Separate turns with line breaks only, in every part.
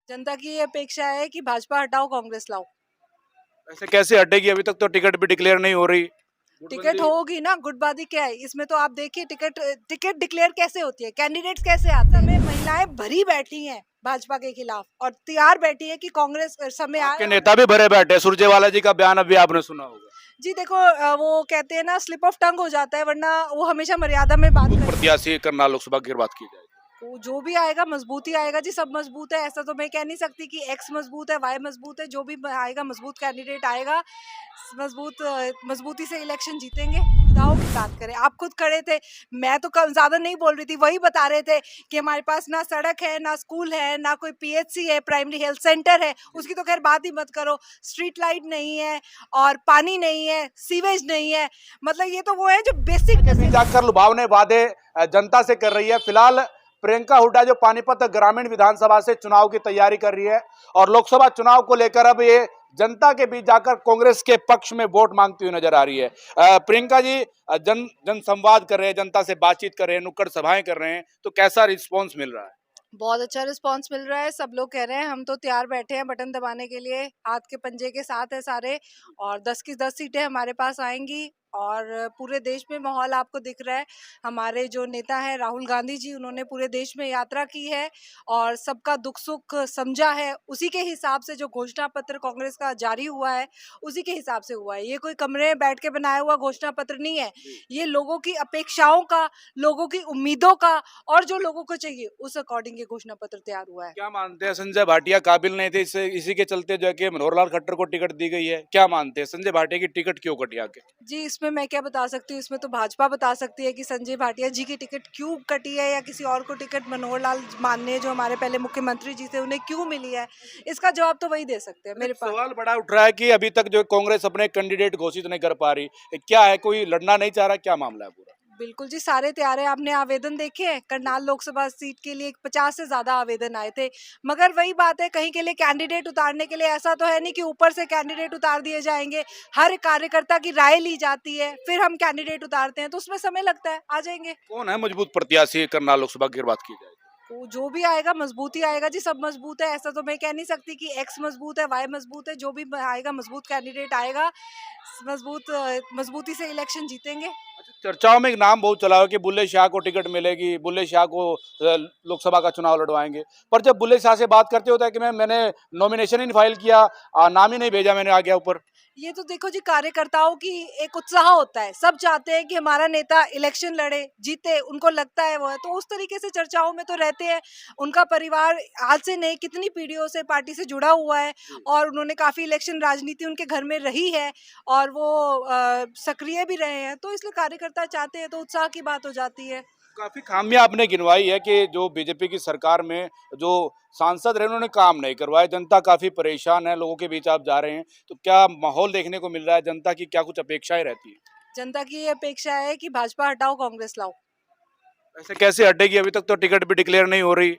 जनता की ये अपेक्षा है कि भाजपा हटाओ, कांग्रेस लाओ।
ऐसे कैसे हटेगी? अभी तक तो टिकट भी डिक्लेयर नहीं हो रही।
टिकट
गुटबंदी
होगी ना, गुटबाजी क्या है इसमें? तो आप देखिए, टिकट टिकट डिक्लेयर कैसे होती है, कैंडिडेट्स कैसे आते हैं? समय महिलाएं भरी बैठी हैं भाजपा के खिलाफ और तैयार बैठी है कि कांग्रेस समय आए।
आपके नेता भी भरे बैठे हैं। सुरजेवाला जी का बयान अभी आपने सुना होगा।
जी देखो, वो कहते हैं ना, स्लिप ऑफ टंग हो जाता है, वरना वो हमेशा मर्यादा में बात
मजबूत
करते हैं।
प्रत्याशी करनाल लोकसभा की बात की जाए
तो जो भी आएगा मजबूत ही आएगा जी, सब मजबूत है, ऐसा तो मैं कह नहीं सकती कि एक्स मजबूत है, वाई मजबूत है। जो भी आएगा मजबूत कैंडिडेट आएगा, मजबूती से इलेक्शन जीतेंगे। सुविधाओं की बात करें, आप खुद खड़े थे, मैं तो कम ज्यादा नहीं बोल रही थी, वही बता रहे थे कि हमारे पास ना सड़क है, ना स्कूल है, ना कोई पीएचसी है, प्राइमरी हेल्थ सेंटर है, उसकी तो खैर बात ही मत करो। स्ट्रीट लाइट नहीं है और पानी नहीं है, सीवेज नहीं है। मतलब ये तो वो है जो बेसिक
जाकर लुभावने वादे जनता से कर रही है। फिलहाल प्रियंका हुड्डा जो पानीपत ग्रामीण विधानसभा से चुनाव की तैयारी कर रही है और लोकसभा चुनाव को लेकर अब ये जनता के बीच जाकर कांग्रेस के पक्ष में वोट मांगती हुई नजर आ रही है। प्रियंका जी जन संवाद कर रहे हैं, जनता से बातचीत कर रहे हैं, नुक्कड़ सभाएं कर रहे हैं, तो कैसा रिस्पॉन्स मिल रहा है?
बहुत अच्छा रिस्पांस मिल रहा है। सब लोग कह रहे हैं हम तो तैयार बैठे हैं बटन दबाने के लिए, हाथ के पंजे के साथ है सारे। और 10 की 10 सीटें हमारे पास आएंगी और पूरे देश में माहौल आपको दिख रहा है। हमारे जो नेता हैं राहुल गांधी जी, उन्होंने पूरे देश में यात्रा की है और सबका दुख सुख समझा है। उसी के हिसाब से जो घोषणा पत्र कांग्रेस का जारी हुआ है, उसी के हिसाब से हुआ है। ये कोई कमरे में बैठ के बनाया हुआ घोषणा पत्र नहीं है। ये लोगों की अपेक्षाओं का, लोगों की उम्मीदों का और जो लोगों को चाहिए उस अकॉर्डिंग ये घोषणा पत्र तैयार हुआ है।
क्या मानते हैं संजय भाटिया काबिल नहीं थे, इसी के चलते जो है कि मनोहर लाल खट्टर को टिकट दी गई है? क्या मानते हैं संजय भाटिया की टिकट क्यों कटी आगे?
जी, इसमें मैं क्या बता सकती हूँ, इसमें तो भाजपा बता सकती है कि संजय भाटिया जी की टिकट क्यों कटी है या किसी और को टिकट मनोहर लाल माननीय जो हमारे पहले मुख्यमंत्री जी थे उन्हें क्यों मिली है। इसका जवाब तो वही दे सकते हैं मेरे पास।
सवाल बड़ा उठ रहा है कि अभी तक जो कांग्रेस अपने कैंडिडेट घोषित नहीं कर पा रही, क्या है, कोई लड़ना नहीं चाह रहा? क्या मामला है पूरा?
बिल्कुल जी, सारे तैयार हैं। आपने आवेदन देखे हैं? करनाल लोकसभा सीट के लिए 50 से ज्यादा आवेदन आए थे। मगर वही बात है, कहीं के लिए कैंडिडेट उतारने के लिए ऐसा तो है नहीं कि ऊपर से कैंडिडेट उतार दिए जाएंगे। हर कार्यकर्ता की राय ली जाती है, फिर हम कैंडिडेट उतारते हैं, तो उसमें समय लगता है। आ जाएंगे।
कौन है मजबूत प्रत्याशी करनाल लोकसभा की बात की जाए?
तो जो भी आएगा मजबूत ही आएगा जी, सब मजबूत है, ऐसा तो मैं कह नहीं सकती कि एक्स मजबूत है, वाई मजबूत है। जो भी आएगा मजबूत कैंडिडेट आएगा, मजबूती से इलेक्शन जीतेंगे।
चर्चाओं में एक नाम बहुत चला है कि बुल्ले शाह को टिकट मिलेगी, बुल्ले शाह को लोकसभा का चुनाव लड़वाएंगे। पर जब बुल्ले शाह से बात करते होता है कि मैंने नॉमिनेशन ही नहीं फाइल किया, नाम ही नहीं भेजा मैंने, आ गया ऊपर।
ये तो देखो जी, कार्यकर्ताओं की एक उत्साह होता है, सब चाहते हैं कि हमारा नेता इलेक्शन लड़े, जीते, उनको लगता है वो है, तो उस तरीके से चर्चाओं में तो रहते हैं। उनका परिवार आज से नहीं, कितनी पीढ़ियों से पार्टी से जुड़ा हुआ है और उन्होंने काफी इलेक्शन राजनीति उनके घर में रही है और वो सक्रिय भी रहे हैं, तो इसलिए कार्यकर्ता चाहते हैं, तो उत्साह की बात हो जाती है।
काफी खामियां आपने गिनवाई है कि जो बीजेपी की सरकार में जो सांसद रहे उन्होंने काम नहीं करवाए। जनता काफी परेशान है, लोगों के बीच आप जा रहे हैं, तो क्या माहौल देखने को मिल रहा है? जनता की क्या कुछ अपेक्षाएं रहती है?
जनता की ये अपेक्षा है कि भाजपा हटाओ, कांग्रेस लाओ।
ऐसे कैसे हटेगी? अभी तक तो टिकट भी डिक्लेयर नहीं हो रही।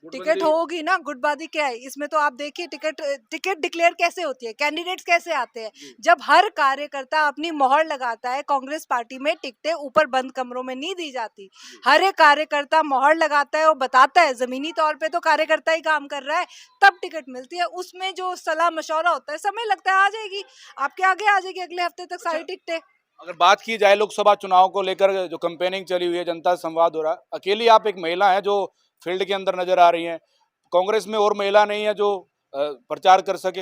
टिकट होगी ना, गुटबाजी क्या है इसमें? तो आप देखिए, टिकट डिक्लेयर कैसे होती है, कैंडिडेट्स कैसे आते हैं? जब हर कार्यकर्ता अपनी मोहर लगाता है, कांग्रेस पार्टी में टिकटें ऊपर बंद कमरों में नहीं दी जाती। हर एक कार्यकर्ता मोहर लगाता है और बताता है, जमीनी तौर पे तो कार्यकर्ता ही काम कर रहा है, तब टिकट मिलती है। उसमें जो सलाह मशवरा होता है, समय लगता है। आ जाएगी, आपके आगे आ जाएगी, अगले हफ्ते तक सारी टिकटें।
अगर बात की जाए लोकसभा चुनाव को लेकर जो कैंपेनिंग चली हुई है, जनता से संवाद हो रहा है, अकेली आप एक महिला हैं जो फील्ड के अंदर नजर आ रही हैं, कांग्रेस में और महिला नहीं है जो प्रचार कर सके?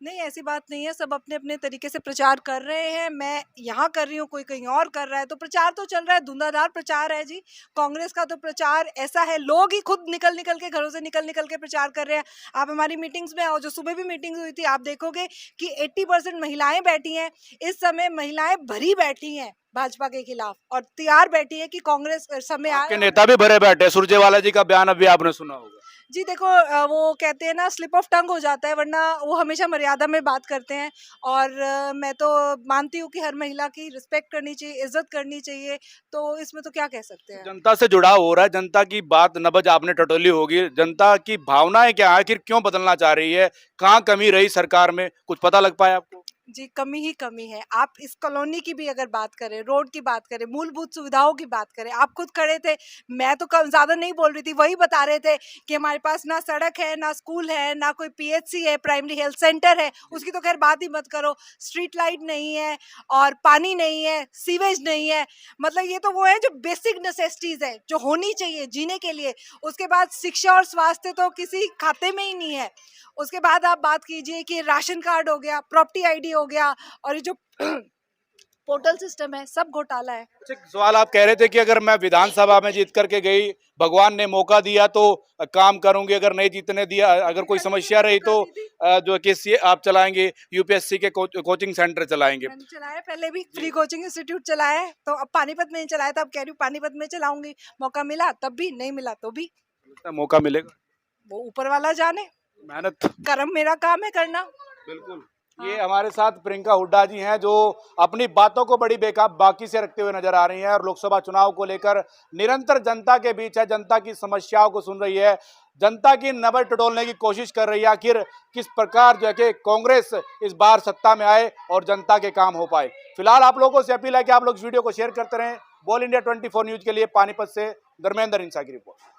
नहीं, ऐसी बात नहीं है, सब अपने अपने तरीके से प्रचार कर रहे हैं। मैं यहाँ कर रही हूँ, कोई कहीं और कर रहा है, तो प्रचार तो चल रहा है, धुंधाधार प्रचार है जी। कांग्रेस का तो प्रचार ऐसा है, लोग ही खुद निकल निकल के घरों से निकल निकल के प्रचार कर रहे हैं। आप हमारी मीटिंग्स में आओ, जो सुबह भी मीटिंग हुई थी, आप देखोगे कि 80% महिलाएं बैठी हैं। इस समय महिलाएं भरी बैठी हैं भाजपा के खिलाफ और तैयार बैठी है कि कांग्रेस समय
आपके
आए।
नेता भी भरे बैठे हैं। सुरजेवाला जी का बयान अभी आपने सुना होगा।
जी देखो, वो कहते हैं ना, स्लिप ऑफ टंग हो जाता है, वरना वो हमेशा मर्यादा में बात करते हैं। और मैं तो मानती हूँ कि हर महिला की रिस्पेक्ट करनी चाहिए, इज्जत करनी चाहिए, तो इसमें तो क्या कह सकते हैं।
जनता से जुड़ाव हो रहा है, जनता की बात नबज आपने टटोली होगी। जनता की भावनाएं क्या है, आखिर क्यों बदलना चाह रही है? कहाँ कमी रही सरकार में, कुछ पता लग पाया आपको?
जी, कमी ही कमी है। आप इस कॉलोनी की भी अगर बात करें, रोड की बात करें, मूलभूत सुविधाओं की बात करें, आप खुद खड़े थे, मैं तो कम ज़्यादा नहीं बोल रही थी, वही बता रहे थे कि हमारे पास ना सड़क है, ना स्कूल है, ना कोई पीएचसी है, प्राइमरी हेल्थ सेंटर है, उसकी तो खैर बात ही मत करो। स्ट्रीट लाइट नहीं है और पानी नहीं है, सीवेज नहीं है। मतलब ये तो वो है जो बेसिक नेसेसिटीज़ है, जो होनी चाहिए जीने के लिए। उसके बाद शिक्षा और स्वास्थ्य तो किसी खाते में ही नहीं है। उसके बाद आप बात कीजिए कि राशन कार्ड हो गया, प्रॉपर्टी आईडी हो गया और ये जो पोर्टल सिस्टम है, सब घोटाला है।
अच्छा, एक सवाल आप कह रहे थे कि अगर मैं विधानसभा में जीत करके गई, भगवान ने मौका दिया तो काम करूंगी, अगर नहीं जीतने दिया, अगर कोई समस्या रही तो जो कि आप चलाएंगे, यूपीएससी के कोचिंग सेंटर चलाएंगे।
मैंने चलाया, पहले भी फ्री कोचिंग इंस्टीट्यूट चलाया है, तो अब पानीपत में नहीं चलाया था, अब कह रही हूँ पानीपत में चलाऊंगी। मौका मिला तब भी, नहीं मिला तो भी,
मौका मिलेगा,
वो ऊपर वाला जाने।
मेहनत।
कर्म मेरा काम है करना।
बिल्कुल।
हाँ।
ये हमारे साथ प्रियंका हुड्डा जी हैं जो अपनी बातों को बड़ी बाकी से रखते हुए नजर आ रही हैं और लोकसभा चुनाव को लेकर निरंतर जनता के बीच है, जनता की समस्याओं को सुन रही है, जनता की नब्ज टटोलने की कोशिश कर रही है। आखिर किस प्रकार जो है कि कांग्रेस इस बार सत्ता में आए और जनता के काम हो पाए। फिलहाल आप लोगों से अपील है कि आप लोग इस वीडियो को शेयर करते रहें। बॉल इंडिया 24 न्यूज के लिए पानीपत से धर्मेंद्र इंसा की रिपोर्ट।